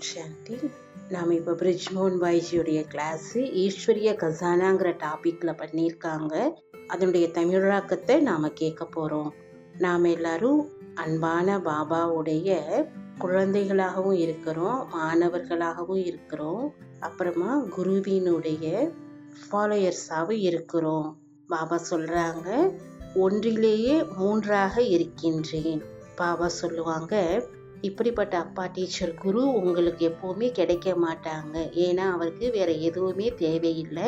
சாந்தி. நாம் இப்போ பிரிஜ்மோகன் பாய்ஜியுடைய கிளாஸு ஈஸ்வரிய கசானாங்கிற டாப்பிக்கில் பண்ணியிருக்காங்க. அதனுடைய தமிழாக்கத்தை நாம் கேட்க போகிறோம். நாம் எல்லாரும் அன்பான பாபாவுடைய குழந்தைகளாகவும் இருக்கிறோம், மாணவர்களாகவும் இருக்கிறோம், அப்புறமா குருவினுடைய ஃபாலோயர்ஸாகவும் இருக்கிறோம். பாபா சொல்கிறாங்க, ஒன்றிலேயே மூன்றாக இருக்கின்றேன். பாபா சொல்லுவாங்க, இப்படிப்பட்ட அப்பா டீச்சர் குரு உங்களுக்கு எப்பவுமே கிடைக்க மாட்டாங்க. ஏன்னா அவருக்கு வேற எதுவுமே தேவையில்லை.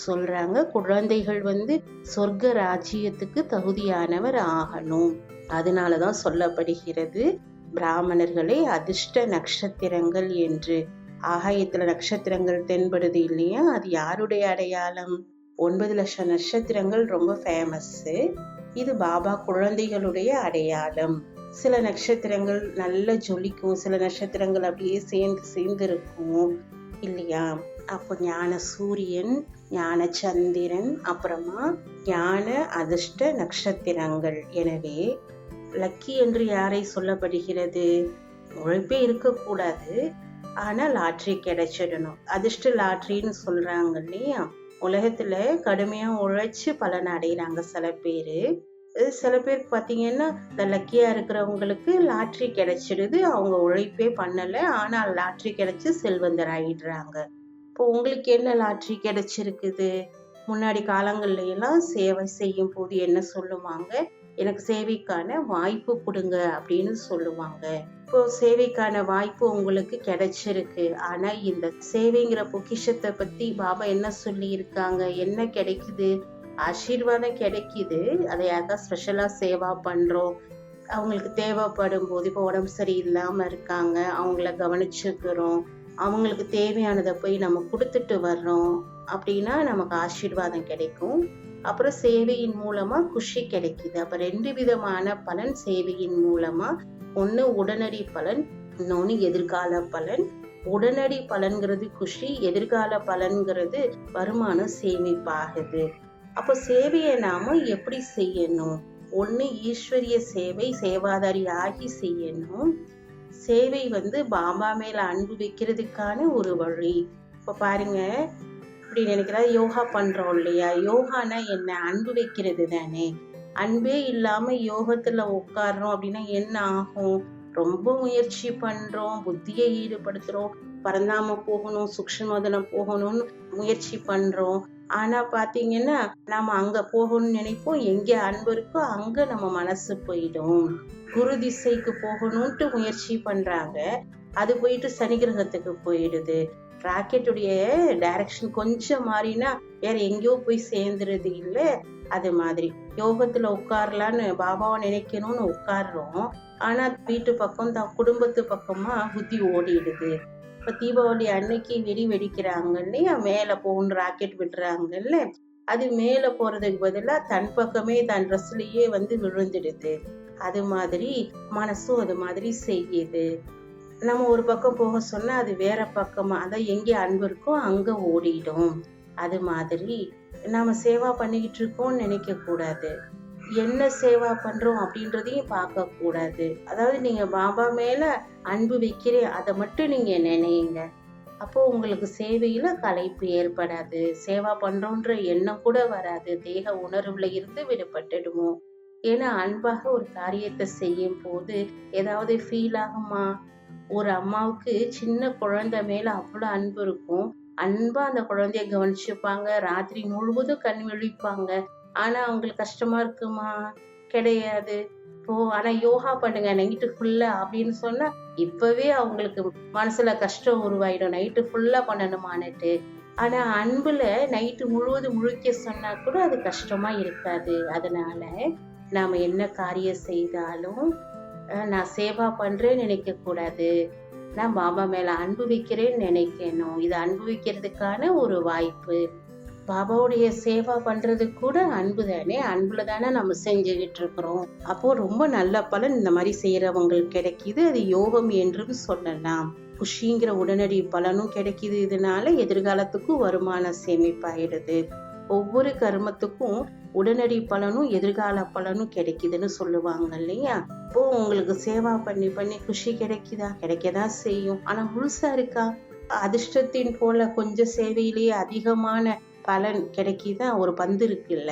சொல்றாங்க, குழந்தைகள் சொர்க்க ராஜ்யத்துக்கு தகுதியானவர் ஆகணும். அதனாலதான் சொல்லப்படுகிறது பிராமணர்களை அதிர்ஷ்ட நட்சத்திரங்கள் என்று. ஆகாயத்துல நட்சத்திரங்கள் தென்படுது இல்லையா, அது யாருடைய அடையாளம்? 9 லட்சம் நட்சத்திரங்கள் ரொம்ப ஃபேமஸ். இது பாபா குழந்தைகளுடைய அடையாளம். சில நட்சத்திரங்கள் நல்லா ஜொலிக்கும், சில நட்சத்திரங்கள் அப்படியே சேர்ந்து இருக்கும் இல்லையா. அப்போ ஞான சூரியன், ஞான சந்திரன், அப்புறமா ஞான அதிர்ஷ்ட நட்சத்திரங்கள். எனவே லக்கி என்று யாரை சொல்லப்படுகிறது? உழைப்பே இருக்கக்கூடாது, ஆனா லாட்ரி கிடைச்சிடணும். அதிர்ஷ்ட லாட்ரின்னு சொல்றாங்க இல்லையா. உலகத்துல கடுமையா உழைச்சு பலன் அடைகிறாங்க சில பேரு. சில பேருக்கு பார்த்தீங்கன்னா, இந்த லக்கியா இருக்கிறவங்களுக்கு லாட்ரி கிடைச்சிடுது. அவங்க உழைப்பே பண்ணலை, ஆனால் லாட்ரி கிடைச்சி செல்வந்தர் ஆகிடுறாங்க. இப்போ உங்களுக்கு என்ன லாட்ரி கிடைச்சிருக்குது? முன்னாடி காலங்கள்ல எல்லாம் சேவை செய்யும் போது என்ன சொல்லுவாங்க? எனக்கு சேவைக்கான வாய்ப்பு கொடுங்க அப்படின்னு சொல்லுவாங்க. இப்போ சேவைக்கான வாய்ப்பு உங்களுக்கு கிடைச்சிருக்கு. ஆனா இந்த சேவைங்கிற பொக்கிஷத்தை பத்தி பாபா என்ன சொல்லி இருக்காங்க? என்ன கிடைக்குது? ஆசீர்வாதம் கிடைக்குது. அதை யாருக்கா ஸ்பெஷலா சேவா பண்றோம். அவங்களுக்கு தேவைப்படும் போது, இப்போ உடம்பு சரியில்லாம இருக்காங்க, அவங்கள கவனிச்சுக்கிறோம், அவங்களுக்கு தேவையானதை போய் நம்ம கொடுத்துட்டு வர்றோம் அப்படின்னா நமக்கு ஆசீர்வாதம் கிடைக்கும். அப்புறம் சேவையின் மூலமா குஷி கிடைக்குது. அப்ப 2 விதமான பலன் சேவையின் மூலமா. ஒண்ணு உடனடி பலன், இன்னொன்னு எதிர்கால பலன். உடனடி பலன்கிறது குஷி, எதிர்கால பலன்கிறது வருமானம் சேமிப்பாகுது. அப்போ சேவையை நாம எப்படி செய்யணும்? ஒண்ணு ஈஸ்வரிய சேவை, சேவாதாரி ஆகி செய்யணும். சேவை பாபா மேல அன்பு வைக்கிறதுக்கான ஒரு வழி. இப்ப பாருங்க, இப்படி நினைக்கிறா, யோகா பண்றோம் இல்லையா, யோகானா என்ன? அன்பு வைக்கிறது தானே. அன்பே இல்லாம யோகத்துல உட்கார்றோம் அப்படின்னா என்ன ஆகும்? ரொம்ப முயற்சி பண்றோம், புத்தியை ஈடுபடுத்துறோம், பரந்தாம போகணும், சூக்ஷ்மதனம் போகணும்னு முயற்சி பண்றோம். ஆனா பாத்தீங்கன்னா நாம அங்க போகணும்னு நினைப்போம், எங்க அன்பு இருக்கோ அங்க நம்ம மனசு போயிடும். குரு திசைக்கு போகணும்ட்டு முயற்சி பண்றாங்க, அது போயிட்டு சனி கிரகத்துக்கு போயிடுது. ராக்கெட்டுடைய டைரக்ஷன் கொஞ்சம் மாறினா வேற எங்கேயோ போய் சேர்ந்துருது இல்ல. அது மாதிரி யோகத்துல உட்காரலான்னு பாபாவை நினைக்கணும்னு உட்கார்றோம், ஆனா வீட்டு பக்கம் குடும்பத்து பக்கமா புத்தி ஓடிடுது. இப்ப தீபாவளி அன்னைக்கு வெடி வெடிக்கிறாங்க இல்லையா, மேல போகணும் ராக்கெட் விடுறாங்கல்ல, அது மேல போறதுக்கு பதிலா தன் பக்கமே தன் ட்ரெஸ்லயே விழுந்துடுது. அது மாதிரி மனசும் அது மாதிரி செய்யுது. நம்ம ஒரு பக்கம் போக சொன்னா அது வேற பக்கமா, அதான் எங்க அன்பு இருக்கோ அங்க ஓடிடும். அது மாதிரி நாம சேவா பண்ணிக்கிட்டு இருக்கோம்னு நினைக்க கூடாது. என்ன சேவா பண்றோம் அப்படின்றதையும் பார்க்க கூடாது. அதாவது நீங்க பாபா மேல அன்பு வைக்கிறேன், அதை மட்டும் நீங்க நினைங்க. அப்போ உங்களுக்கு சேவையில களைப்பு ஏற்படாது, சேவா பண்றோன்ற எண்ணம் கூட வராது, தேக உணர்வுல இருந்து விடுபட்டுடுவோம். ஏன்னா அன்பாக ஒரு காரியத்தை செய்யும் போது ஏதாவது ஃபீல் ஆகுமா? ஒரு அம்மாவுக்கு சின்ன குழந்தை மேல அவ்வளவு அன்பு இருக்கும். அன்பா அந்த குழந்தைய கவனிச்சுப்பாங்க, ராத்திரி முழுவதும் கண் விழிப்பாங்க. ஆனா அவங்களுக்கு கஷ்டமா இருக்குமா? கிடையாது. ஆனா யோகா பண்ணுங்க நைட்டு ஃபுல்லா அப்படின்னு சொன்னா இப்பவே அவங்களுக்கு மனசுல கஷ்டம் உருவாயிடும், நைட்டு ஃபுல்லா பண்ணணுமான்னுட்டு. ஆனா அன்புல நைட்டு முழுவதும் முழிக்க சொன்னா கூட அது கஷ்டமா இருக்காது. அதனால நாம என்ன காரியம் செய்தாலும் நான் சேவா பண்றேன்னு நினைக்க கூடாது, நான் பாபா மேல அன்பு வைக்கிறேன்னு நினைக்கணும். இது அன்பு வைக்கிறதுக்கான ஒரு வாய்ப்பு. பாபாவுடைய சேவா பண்றது கூட அன்பு தானே, அன்புல தானே நம்ம செஞ்சுக்கிட்டு இருக்கிறோம். அப்போ ரொம்ப நல்ல பலன் இந்த மாதிரி செய்யறவங்களுக்கு கிடைக்குது. அது யோகம் என்றும் சொல்லலாம். குஷிங்கிற உடனடி பலனும் கிடைக்குது. இதனால எதிர்காலத்துக்கும் வருமான சேமிப்பாயிடுது. ஒவ்வொரு கர்மத்துக்கும் உடனடி பலனும் எதிர்கால பலனும் கிடைக்குதுன்னு சொல்லுவாங்க இல்லையா? இப்போ உங்களுக்கு சேவா பண்ணி பண்ணி குஷி கிடைக்குதா? கிடைக்கதான் செய்யும். ஆனா முழுசா இருக்கா? அதிர்ஷ்டத்தின் போல கொஞ்சம் சேவையிலேயே அதிகமான பலன் கிடைக்குதா? ஒரு பந்து இருக்குல்ல,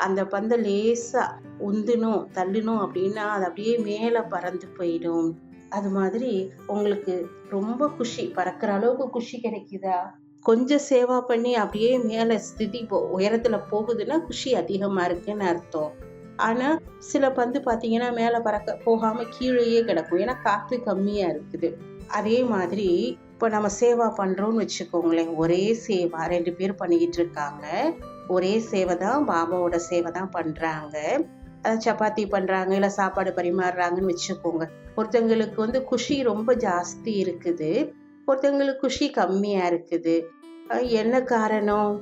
அந்த பந்தை லேசா உந்துணும் தள்ளணும் அப்படின்னா அது அப்படியே மேல பறந்து போயிடும். அது மாதிரி உங்களுக்கு ரொம்ப குஷி, பறக்கிற அளவுக்கு குஷி கிடைக்குதா? கொஞ்சம் சேவா பண்ணி அப்படியே மேல ஸ்திதி உயரத்துல போகுதுன்னா குஷி அதிகமா இருக்குன்னு அர்த்தம். ஆனா சில பந்து பாத்தீங்கன்னா மேல பறக்க போகாம கீழேயே கிடக்கும், ஏன்னா காத்து கம்மியா இருக்குது. அதே மாதிரி இப்ப நம்ம சேவா பண்றோம்னு வச்சுக்கோங்களேன், ஒரே சேவா 2 பேர் பண்ணிக்கிட்டு இருக்காங்க, ஒரே சேவை தான், பாபாவோட சேவை தான் பண்றாங்க. சப்பாத்தி பண்றாங்க இல்ல சாப்பாடு பரிமாறுறாங்கன்னு வச்சுக்கோங்க. ஒருத்தங்களுக்கு குஷி ரொம்ப ஜாஸ்தி இருக்குது, ஒருத்தங்களுக்கு குஷி கம்மியா இருக்குது. என்ன காரணம்?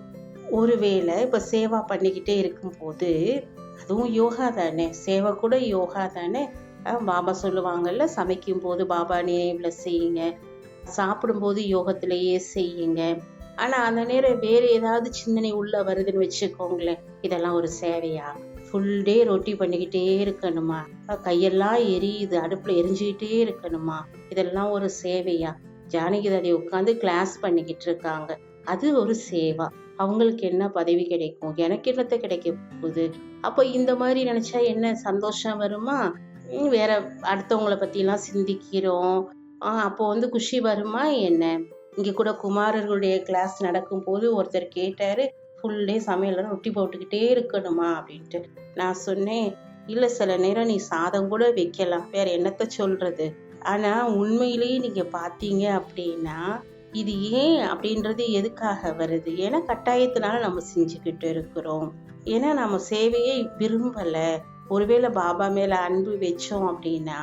ஒருவேளை இப்ப சேவா பண்ணிக்கிட்டே இருக்கும்போது, அதுவும் யோகா தானே, சேவை கூட யோகா தானே. பாபா சொல்லுவாங்கல்ல, சமைக்கும் போது பாபா நினைவுல செய்யுங்க, சாப்பிடும்போது யோகத்திலேயே செய்யுங்க. ஆனா அந்த நேரம் வேற ஏதாவது சிந்தனை உள்ள வருதுன்னு வச்சுக்கோங்களேன், இதெல்லாம் ஒரு சேவையா? ஃபுல் டே ரொட்டி பண்ணிக்கிட்டே இருக்கணுமா? கையெல்லாம் எரியுது, அடுப்புல எரிஞ்சுக்கிட்டே இருக்கணுமா? இதெல்லாம் ஒரு சேவையா? ஜானகி தாதி உட்காந்து கிளாஸ் பண்ணிக்கிட்டு இருக்காங்க, அது ஒரு சேவா. அவங்களுக்கு என்ன பதவி கிடைக்கும், எனக்கு என்னத்த கிடைக்க போகுது? அப்ப இந்த மாதிரி நினைச்சா என்ன சந்தோஷம் வருமா? வேற அடுத்தவங்களை பத்தி எல்லாம் சிந்திக்கிறோம். அப்போ குஷி வருமா என்ன? இங்க கூட குமாரர்களுடைய கிளாஸ் நடக்கும் போது ஒருத்தர் கேட்டாரு, ஃபுல் டே சமையல ரொட்டி போட்டுக்கிட்டே இருக்கணுமா அப்படின்ட்டு. நான் சொன்னேன், இல்ல, சில நேரம் நீ சாதம் கூட வைக்கலாம், வேற என்னத்த சொல்றது. ஆனா உண்மையிலேயே நீங்க பாத்தீங்க அப்படின்னா இது ஏன் அப்படின்றது எதுக்காக வருது? ஏன்னா கட்டாயத்தினால நம்ம செஞ்சுக்கிட்டு இருக்கிறோம். ஏன்னா நம்ம சேவையை விரும்பல. ஒருவேளை பாபா மேல அன்பு வச்சோம் அப்படின்னா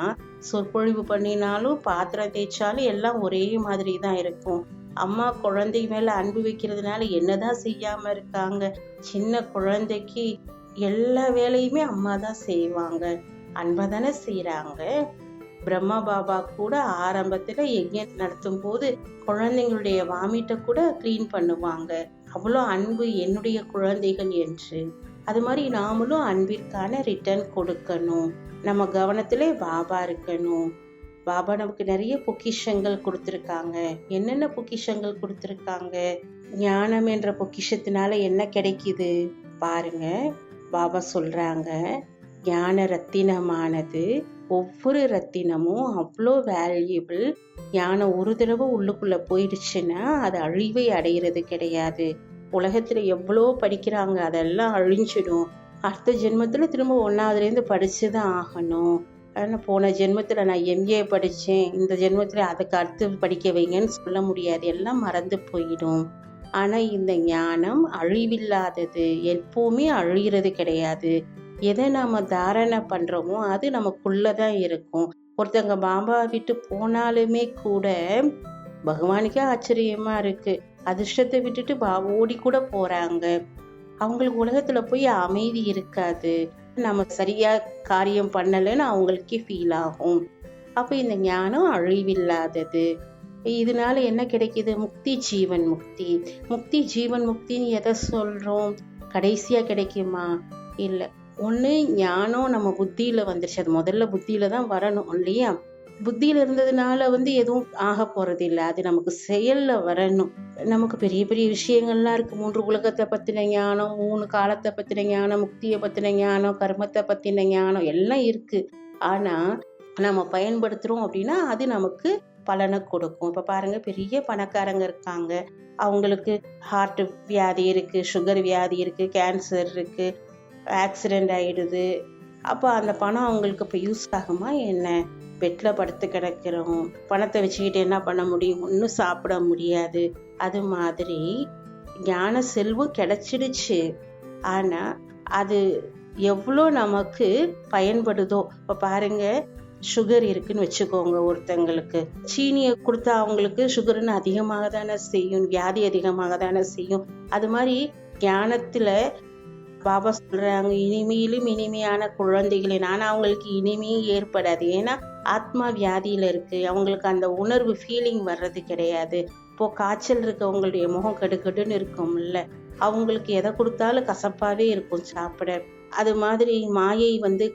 சொற்பொழிவு பண்ணினாலும் பாத்திரம் தேய்ச்சாலும் எல்லாம் ஒரே மாதிரி தான் இருக்கும். அம்மா குழந்தை மேல அன்பு வைக்கிறதுனால என்னதான் செய்யாம இருக்காங்க? சின்ன குழந்தைக்கு எல்லா வேலையுமே அம்மா தான் செய்வாங்க, அன்பா தானே செய்யறாங்க. பிரம்மா பாபா கூட ஆரம்பத்துல யஜ்ஞம் நடத்தும் போது குழந்தைங்களுடைய வாமிட்ட கூட கிளீன் பண்ணுவாங்க, அவ்வளோ அன்பு என்னுடைய குழந்தைகள் என்று. அது மாதிரி நாமளும் அன்பிற்கான ரிட்டர்ன் கொடுக்கணும். நம்ம கவனத்திலே பாபா இருக்கணும். பாபா நமக்கு நிறைய பொக்கிஷங்கள் கொடுத்திருக்காங்க. என்னென்ன பொக்கிஷங்கள் கொடுத்திருக்காங்க? ஞானம் என்ற பொக்கிஷத்தினால என்ன கிடைக்குது பாருங்க. பாபா சொல்றாங்க, ஞான ரத்தினமானது, ஒவ்வொரு ரத்தினமும் அவ்வளோ வேல்யூபிள். ஞானம் ஒரு தடவை உள்ளுக்குள்ள போயிடுச்சுன்னா அது அழிவை அடைகிறது கிடையாது. உலகத்துல எவ்வளோ படிக்கிறாங்க, அதெல்லாம் அழிஞ்சிடும். அடுத்த ஜென்மத்துல திரும்ப 1ஆவதுலேருந்து படிச்சுதான் ஆகணும். ஆனால் போன ஜென்மத்துல நான் எம்ஏ படிச்சேன், இந்த ஜென்மத்துல அதுக்கு அடுத்து படிக்க வைங்கன்னு சொல்ல முடியாது, எல்லாம் மறந்து போயிடும். ஆனா இந்த ஞானம் அழிவில்லாதது, எப்பவுமே அழிகிறது கிடையாது. எதை நாம தாரணை பண்றோமோ அது நமக்குள்ளதான் இருக்கும். ஒருத்தங்க பாபா விட்டு போனாலுமே கூட பகவானுக்கே ஆச்சரியமா இருக்கு, அதிர்ஷ்டத்தை விட்டுட்டு ஓடி கூட போறாங்க. அவங்களுக்கு உலகத்துல போய் அமைதி இருக்காது, நம்ம சரியா காரியம் பண்ணலைன்னு அவங்களுக்கே ஃபீல் ஆகும். அப்ப இந்த ஞானம் அழிவில்லாதது. இதனால என்ன கிடைக்குது? முக்தி, ஜீவன் முக்தி. முக்தி ஜீவன் முக்தின்னு எதை சொல்றோம்? கடைசியா கிடைக்குமா? இல்ல. ஒண்ணு ஞானம் நம்ம புத்தியில வந்துருச்சு, அது முதல்ல புத்தியில தான் வரணும் இல்லையா? புத்தியில இருந்ததுனால எதுவும் ஆக போறது இல்லை, அது நமக்கு செயல்ல வரணும். நமக்கு பெரிய பெரிய விஷயங்கள்லாம் இருக்கு, 3 உலகத்தை பத்தின ஞானம், 3 காலத்தை பத்தின ஞானம், முக்தியை பத்தின ஞானம், கர்மத்தை பத்தின ஞானம் எல்லாம் இருக்கு. ஆனா நம்ம பயன்படுத்துறோம் அப்படின்னா அது நமக்கு பலனை கொடுக்கும். இப்ப பாருங்க, பெரிய பணக்காரங்க இருக்காங்க, அவங்களுக்கு ஹார்ட் வியாதி இருக்கு, சுகர் வியாதி இருக்கு, கேன்சர் இருக்கு, ஆக்சிடென்ட் ஆயிடுது. அப்போ அந்த பணம் அவங்களுக்கு இப்போ யூஸ் ஆகுமா என்ன? பெட்டில் படுத்து கிடக்கிறோம், பணத்தை வச்சுக்கிட்டு என்ன பண்ண முடியும்? ஒன்றும் சாப்பிட முடியாது. அது மாதிரி ஞான செல்வம் கிடைச்சிடுச்சு, ஆனா அது எவ்வளோ நமக்கு பயன்படுதோ. இப்போ பாருங்க, சுகர் இருக்குன்னு வச்சுக்கோங்க, ஒருத்தங்களுக்கு சீனியை கொடுத்தா அவங்களுக்கு சுகர்னு அதிகமாக தானே செய்யும், வியாதி அதிகமாக தானே செய்யும். அது மாதிரி ஞானத்துல பாபா சொல்றாங்க, இனிமையிலும் இனிமையான குழந்தைகளே. ஆனா அவங்களுக்கு இனிமையும் ஏற்படாது, ஏன்னா ஆத்மா வியாதியில இருக்கு, அவங்களுக்கு அந்த உணர்வு ஃபீலிங் வர்றது கிடையாது. இப்போ காய்ச்சல் இருக்கவங்களுடைய முகம் கடுக்கடுன்னு இருக்கும்ல, அவங்களுக்கு எதை கொடுத்தாலும் கசப்பாவே இருக்கும் சாப்பிட. அது மாதிரி மாயை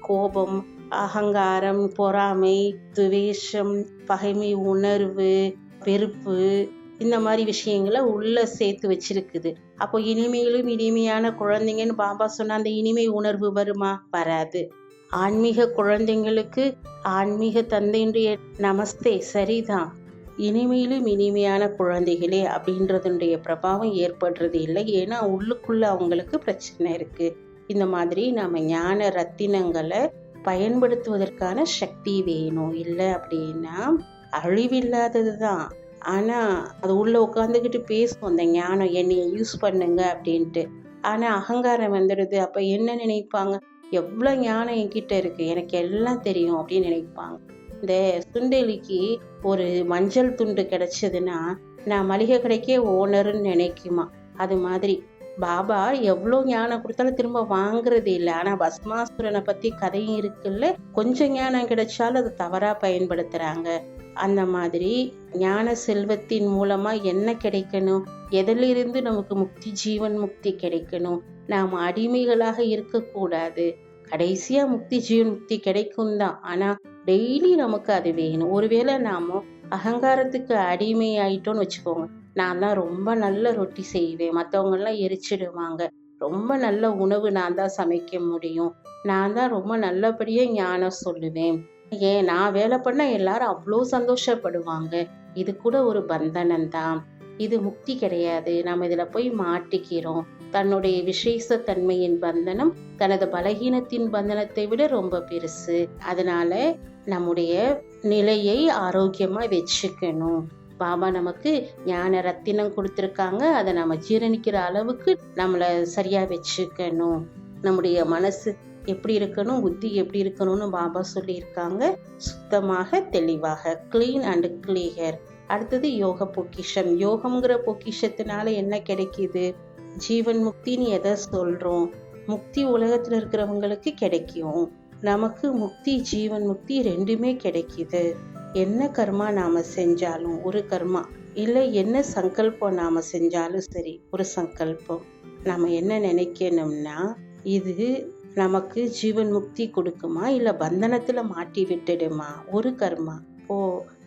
கோபம், அகங்காரம், பொறாமை, துவேஷம், பகைமை உணர்வு, வெறுப்பு, இந்த மாதிரி விஷயங்களை உள்ள சேர்த்து வச்சிருக்குது. அப்போ இனிமையிலும் இனிமையான குழந்தைங்கன்னு பாபா சொன்ன அந்த இனிமை உணர்வு வருமா? வராது. ஆன்மீக குழந்தைங்களுக்கு ஆன்மீக தந்தையினுடைய நமஸ்தே சரிதான். இனிமையிலும் இனிமையான குழந்தைகளே அப்படின்றதுடைய பிரபாவம் ஏற்படுறது இல்லை. ஏன்னா உள்ளுக்குள்ள அவங்களுக்கு பிரச்சனை இருக்கு. இந்த மாதிரி நம்ம ஞான ரத்தினங்களை பயன்படுத்துவதற்கான சக்தி வேணும். இல்லை அப்படின்னா அழிவில்லாதது தான். ஆனா அது உள்ள உட்காந்துக்கிட்டு பேசும் அந்த ஞானம், என்னைய யூஸ் பண்ணுங்க அப்படின்ட்டு. ஆனா அகங்காரம் வந்துடுது. அப்ப என்ன நினைப்பாங்க? எவ்வளவு ஞானம் என்கிட்ட இருக்கு, எனக்கு எல்லாம் தெரியும் அப்படின்னு நினைப்பாங்க. இந்த சுண்டெலிக்கு ஒரு மஞ்சள் துண்டு கிடைச்சதுன்னா நான் மளிகை கடைக்கே ஓனர்னு நினைக்குமா. அது மாதிரி பாபா எவ்வளோ ஞானம் கொடுத்தாலும் திரும்ப வாங்குறது இல்லை. ஆனா பஸ்மாசுரனை பத்தி கதையும் இருக்குல்ல, கொஞ்சம் ஞானம் கிடைச்சாலும் அது தவறா பயன்படுத்துறாங்க. அந்த மாதிரி ஞான செல்வத்தின் மூலமா என்ன கிடைக்கணும்? எதிலிருந்து நமக்கு முக்தி, ஜீவன் முக்தி கிடைக்கணும். நாம் அடிமைகளாக இருக்கக்கூடாது. கடைசியா முக்தி, ஜீவன் முக்தி கிடைக்கும் தான். ஆனா டெய்லி நமக்கு அது வேணும். ஒருவேளை நாம அகங்காரத்துக்கு அடிமை ஆயிட்டோம்னு வச்சுக்கோங்க. நான் தான் ரொம்ப நல்ல ரொட்டி செய்வேன், மற்றவங்க எல்லாம் எரிச்சிடுவாங்க, ரொம்ப நல்ல உணவு நான் தான் சமைக்க முடியும், நான் தான் ரொம்ப நல்லபடியா ஞானம் சொல்லுவேன், ஏன் நான் வேலை பண்ணா எல்லாரும் அவ்வளோ சந்தோஷப்படுவாங்க. இது கூட ஒரு பந்தனம் தான். இது முக்தி கிடையாது. நம்ம இதுல போய் மாட்டிக்கிறோம். தன்னுடைய விசேஷ தன்மையின் பந்தனம் தனது பலகீனத்தின் பந்தனத்தை விட ரொம்ப பெருசு. அதனால நம்முடைய நிலையை ஆரோக்கியமா வச்சுக்கணும். பாபா நமக்கு ஞான ரத்தினம் கொடுத்துருக்காங்க. அதை நம்ம ஜீரணிக்கிற அளவுக்கு நம்மளை சரியா வச்சுக்கணும். நம்முடைய மனசு எப்படி இருக்கணும், புத்தி எப்படி இருக்கணும்னு பாபா சொல்லியிருக்காங்க. சுத்தமாக, தெளிவாக, கிளீன் அண்ட் கிளியர். அடுத்தது யோக பொக்கிஷம். யோகம்ங்கிற பொக்கிஷத்தினால என்ன கிடைக்குது? ஜீவன் முக்தின்னு எதை சொல்றோம்? முக்தி உலகத்துல இருக்கிறவங்களுக்கு கிடைக்கும். நமக்கு முக்தி, ஜீவன் முக்தி ரெண்டுமே கிடைக்குது. என்ன கர்மா நாம செஞ்சாலும், ஒரு கர்மா இல்லை என்ன சங்கல்பம் நாம செஞ்சாலும் சரி, ஒரு சங்கல்பம் நாம என்ன நினைக்கணும்னா, இது நமக்கு ஜீவன் முக்தி கொடுக்குமா இல்ல பந்தனத்துல மாட்டி விட்டுடுமா? ஒரு கர்மா. இப்போ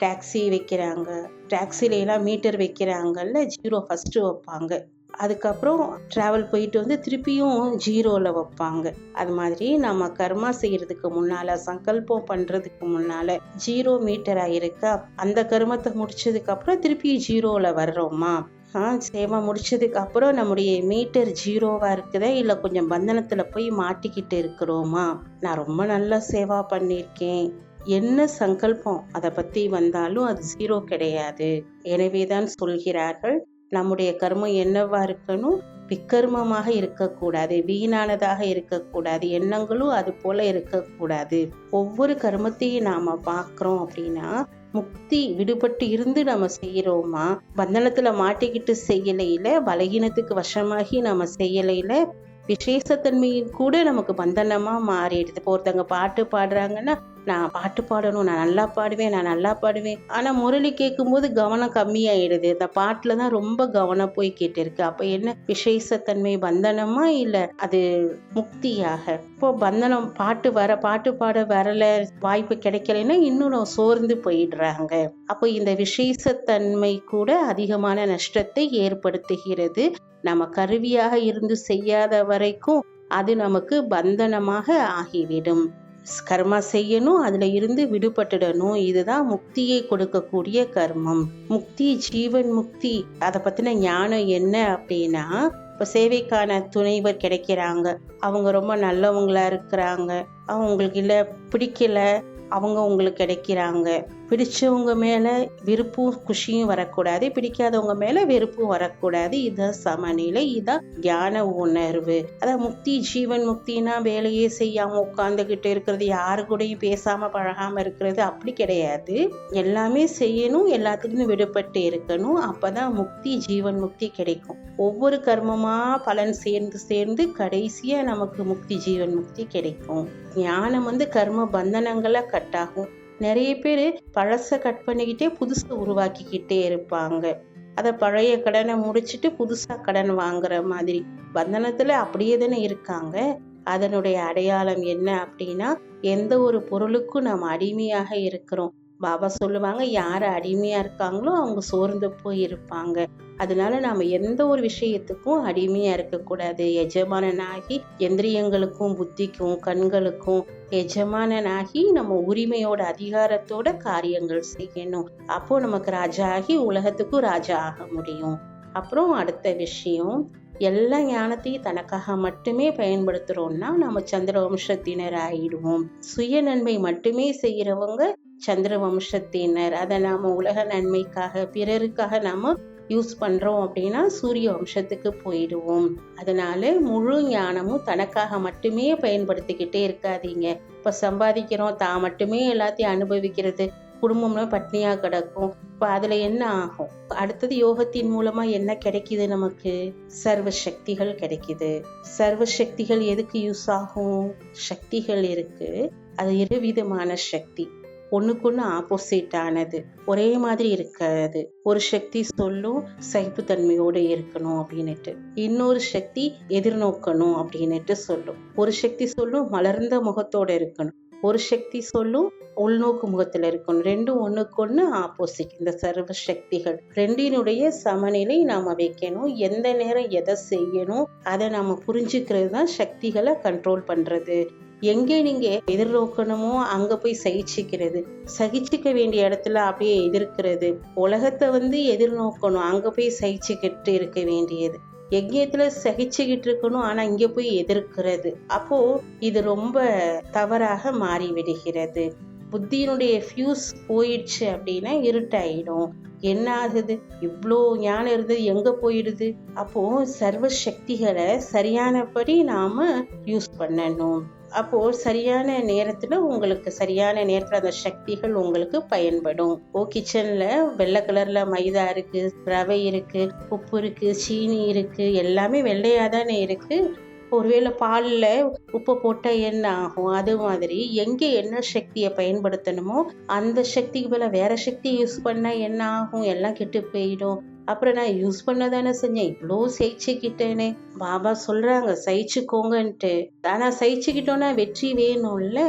டாக்ஸி வைக்கிறாங்க, டாக்ஸில எல்லாம் மீட்டர் வைக்கிறாங்கல்ல, 0 ஃபர்ஸ்ட் வைப்பாங்க. அதுக்கப்புறம் டிராவல் போயிட்டு திருப்பியும் 0ல வைப்பாங்க. அது மாதிரி நம்ம கர்மா செய்யறதுக்கு முன்னால, சங்கல்பம் பண்றதுக்கு முன்னால 0 மீட்டரா இருக்கா, அந்த கர்மத்தை முடிச்சதுக்கு அப்புறம் திருப்பி 0ல வர்றோமா? சேவா முடிச்சதுக்கு அப்புறம் நம்முடைய மீட்டர் 0வா இருக்குதா இல்ல கொஞ்சம் பந்தனத்துல போய் மாட்டிக்கிட்டு இருக்கிறோமா? நான் ரொம்ப நல்லா சேவா பண்ணியிருக்கேன், என்ன சங்கல்பம் அதை பத்தி வந்தாலும் அது 0 கிடையாது. எனவேதான் சொல்கிறார்கள், நம்முடைய கர்மம் என்னவா இருக்கணும்? விக்கர்மமாக இருக்கக்கூடாது, வீணானதாக இருக்கக்கூடாது, எண்ணங்களும் அது போல இருக்கக்கூடாது. ஒவ்வொரு கர்மத்தையும் நாம பார்க்கிறோம் அப்படின்னா, முக்தி விடுபட்டு இருந்து நம்ம செய்யறோமா, பந்தனத்துல மாட்டிக்கிட்டு செய்யலையில, பலகீனத்துக்கு வசமாகி நம்ம செய்யலையில, விசேஷத்தன்மையும் கூட நமக்கு பந்தனமா மாறிடுது. இப்போ ஒருத்தங்க பாட்டு பாடுறாங்கன்னா, நான் பாட்டு பாடணும், நான் நல்லா பாடுவேன், நான் நல்லா பாடுவேன். ஆனா முரளி கேட்கும் போது கவனம் கம்மியாயிடுது. இந்த பாட்டுலதான் ரொம்ப கவனம் போய் கேட்டு இருக்கு. அப்ப என்ன விசேஷத்தன்மை பந்தனமா இல்ல அது முக்தியாக? இப்போ பந்தனம் பாட்டு பாட வரல, வாய்ப்பு கிடைக்கலைன்னா இன்னும் சோர்ந்து போயிடுறாங்க. அப்போ இந்த விசேஷத்தன்மை கூட அதிகமான நஷ்டத்தை ஏற்படுத்துகிறது. நம்ம கருவியாக இருந்து செய்யாத வரைக்கும் அது நமக்கு பந்தனமாக ஆகிவிடும். கர்மா செய்யணும், அதுல இருந்து விடுபட்டுடணும். இதுதான் முக்தியை கொடுக்கக்கூடிய கர்மம். முக்தி, ஜீவன் முக்தி, அதை பத்தின ஞானம் என்ன அப்படின்னா, இப்ப சேவைக்கான துணைவர் கிடைக்கிறாங்க, அவங்க ரொம்ப நல்லவங்களா இருக்கிறாங்க, அவங்களுக்கு இல்ல பிடிக்கல, அவங்க உங்களுக்கு கிடைக்கிறாங்க. பிடிச்சவங்க மேல விருப்பும் குஷியும் வரக்கூடாது, பிடிக்காதவங்க மேல வெறுப்பும் வரக்கூடாது. இதுதான் சமநிலை, இதுதான் ஞான உணர்வு. அதான் முக்தி, ஜீவன் முக்தினா வேலையே செய்யாம உட்கார்ந்துகிட்டு இருக்கிறது, யாரு கூடயும் பேசாம பழகாம இருக்கிறது, அப்படி கிடையாது. எல்லாமே செய்யணும், எல்லாத்துக்கும் விடுபட்டு இருக்கணும். அப்பதான் முக்தி, ஜீவன் முக்தி கிடைக்கும். ஒவ்வொரு கர்மமா பலன் சேர்ந்து சேர்ந்து கடைசியா நமக்கு முக்தி, ஜீவன் முக்தி கிடைக்கும். ஞானம் கர்ம பந்தனங்களை கட்டாகும். நிறைய பேர் பழச கட் பண்ணிக்கிட்டே புதுசு உருவாக்கிக்கிட்டே இருப்பாங்க. அதை பழைய கடனை முடிச்சுட்டு புதுசா கடன் வாங்குற மாதிரி. பந்தனத்துல அப்படியே தானே இருக்காங்க. அதனுடைய அடையாளம் என்ன அப்படின்னா, எந்த ஒரு பொருளுக்கும் நம்ம அடிமையாக இருக்கிறோம். பாபா சொல்லுவாங்க, யாரு அடிமையா இருக்காங்களோ அவங்க சோர்ந்து போய் இருப்பாங்க. அதனால நாம எந்த ஒரு விஷயத்துக்கும் அடிமையா இருக்கக்கூடாது. எஜமானனாகி எந்திரியங்களுக்கும் புத்திக்கும் கண்களுக்கும் எஜமானனாகி நம்ம உரிமையோட அதிகாரத்தோட காரியங்கள் செய்யணும். அப்போ நமக்கு ராஜா ஆகி உலகத்துக்கும் ராஜா ஆக முடியும். அப்புறம் அடுத்த விஷயம், எல்லா ஞானத்தையும் தனக்காக மட்டுமே பயன்படுத்துறோம்னா நம்ம சந்திர வம்சத்தினர் ஆயிடுவோம். சுய நன்மை மட்டுமே செய்யறவங்க சந்திர வம்சத்தினர். அதை நாம உலக நன்மைக்காக பிறருக்காக நாம யூஸ் பண்றோம் அப்படின்னா சூரிய வம்சத்துக்கு போயிடுவோம். அதனால முழு ஞானமும் தனக்காக மட்டுமே பயன்படுத்திக்கிட்டே இருக்காதீங்க. இப்ப சம்பாதிக்கிறோம், தான் மட்டுமே எல்லாத்தையும் அனுபவிக்கிறது, குடும்பம்னா பட்னியா கிடக்கும். இப்ப அதுல என்ன ஆகும்? அடுத்தது யோகத்தின் மூலமா என்ன கிடைக்குது? நமக்கு சர்வ சக்திகள் கிடைக்குது. சர்வ சக்திகள் எதுக்கு யூஸ் ஆகும்? சக்திகள் இருக்கு, அது இருவிதமான சக்தி. ஒண்ணுக்கு ஆப்போசிட் ஆனது, ஒரே மாதிரி இருக்காது. ஒரு சக்தி சொல்லும் சகிப்புத்தன்மையோடு இருக்கணும் அப்படின்னுட்டு, இன்னொரு சக்தி எதிர்நோக்கணும் அப்படின்னுட்டு சொல்லும். ஒரு சக்தி சொல்லும் மலர்ந்த முகத்தோட இருக்கணும், ஒரு சக்தி சொல்லும் உள்நோக்கு முகத்துல இருக்கணும். ரெண்டும் ஒண்ணுக்கு ஒண்ணு ஆப்போசிட். இந்த சர்வ சக்திகள் ரெண்டினுடைய சமநிலை நாம வைக்கணும். எந்த நேரம் எதை செய்யணும் அதை நாம புரிஞ்சுக்கிறது தான் சக்திகளை கண்ட்ரோல் பண்றது. எங்கே நீங்க எதிர்நோக்கணுமோ அங்க போய் சகிச்சுக்கிறது, சகிச்சுக்க வேண்டிய இடத்துல அப்படியே எதிர்க்கிறது. உலகத்தை எதிர்நோக்கணும், அங்க போய் சகிச்சுக்கிட்டு இருக்க வேண்டியது. யஜ்யத்துல சகிச்சுக்கிட்டு இருக்கணும், ஆனா இங்க போய் எதிர்க்கிறது. அப்போ இது ரொம்ப தவறாக மாறி விடுகிறது. புத்தியினுடைய ஃபியூஸ் போயிடுச்சு அப்படின்னா இருட்டாயிடும். என்ன ஆகுது? இவ்வளோ ஞானம் இருந்தது எங்க போயிடுது? அப்போ சர்வ சக்திகளை சரியானபடி நாம யூஸ் பண்ணணும். அப்போ சரியான நேரத்துல உங்களுக்கு சரியான நேரத்துல அந்த சக்திகள் உங்களுக்கு பயன்படும். கிச்சன்ல வெள்ளை கலர்ல மைதா இருக்கு, ரவை இருக்கு, உப்பு இருக்கு, சீனி இருக்கு, எல்லாமே வெள்ளையாதானே இருக்கு. ஒருவேளை பால்ல உப்பு போட்டா என்ன ஆகும்? அது மாதிரி எங்க என்ன சக்தியை பயன்படுத்தணுமோ அந்த சக்திக்கு மேல வேற சக்தி யூஸ் பண்ணா என்ன ஆகும்? எல்லாம் கெட்டு போயிடும். அப்புறம் நான் யூஸ் பண்ணதானே செஞ்சேன், இவ்வளோ சகிச்சுக்கிட்டேனே. பாபா சொல்றாங்க சகிச்சுக்கோங்கன்ட்டு. ஆனா சகிச்சுக்கிட்டோம்னா வெற்றி வேணும்ல.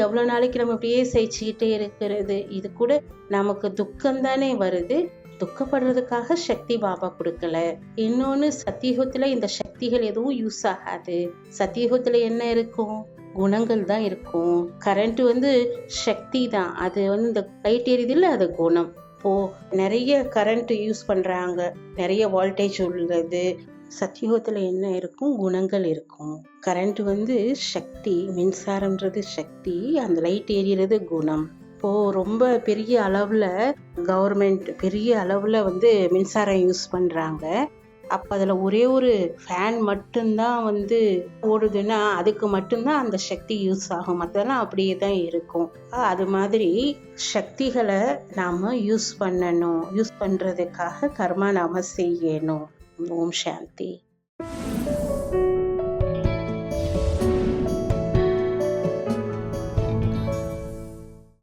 எவ்வளவு நாளைக்கு நம்ம இப்படியே சகிச்சுக்கிட்டே இருக்கிறது? இது கூட நமக்கு துக்கம் தானே வருது. துக்கப்படுறதுக்காக சக்தி பாபா கொடுக்கல. இன்னொன்னு, சத்தியுகத்துல இந்த சக்திகள் எதுவும் யூஸ் ஆகாது. சத்தியுகத்துல என்ன இருக்கும்? குணங்கள் தான் இருக்கும். கரண்ட் சக்தி தான், அது இந்த லைட் எரியுது இல்ல, அது குணம். இப்போ நிறைய கரண்ட் யூஸ் பண்றாங்க, நிறைய வோல்டேஜ் உள்ளது. சத்தியுகத்துல என்ன இருக்கும்? குணங்கள் இருக்கும். கரண்ட் சக்தி, மின்சாரம்ன்றது சக்தி, அந்த லைட் எரியறது குணம். இப்போ ரொம்ப பெரிய அளவுல கவர்மெண்ட் பெரிய அளவுல மின்சாரம் யூஸ் பண்றாங்க. அப்ப அதுல ஒரே ஒரு ஃபேன் மட்டும்தான் ஓடுதுன்னா அதுக்கு மட்டும்தான் அந்த சக்தி யூஸ் ஆகும், மற்றதெல்லாம் அப்படியே தான் இருக்கும். அது மாதிரி சக்திகளை நாம யூஸ் பண்ணணும். யூஸ் பண்றதுக்காக கர்மா நாம செய்யணும். ஓம் சாந்தி.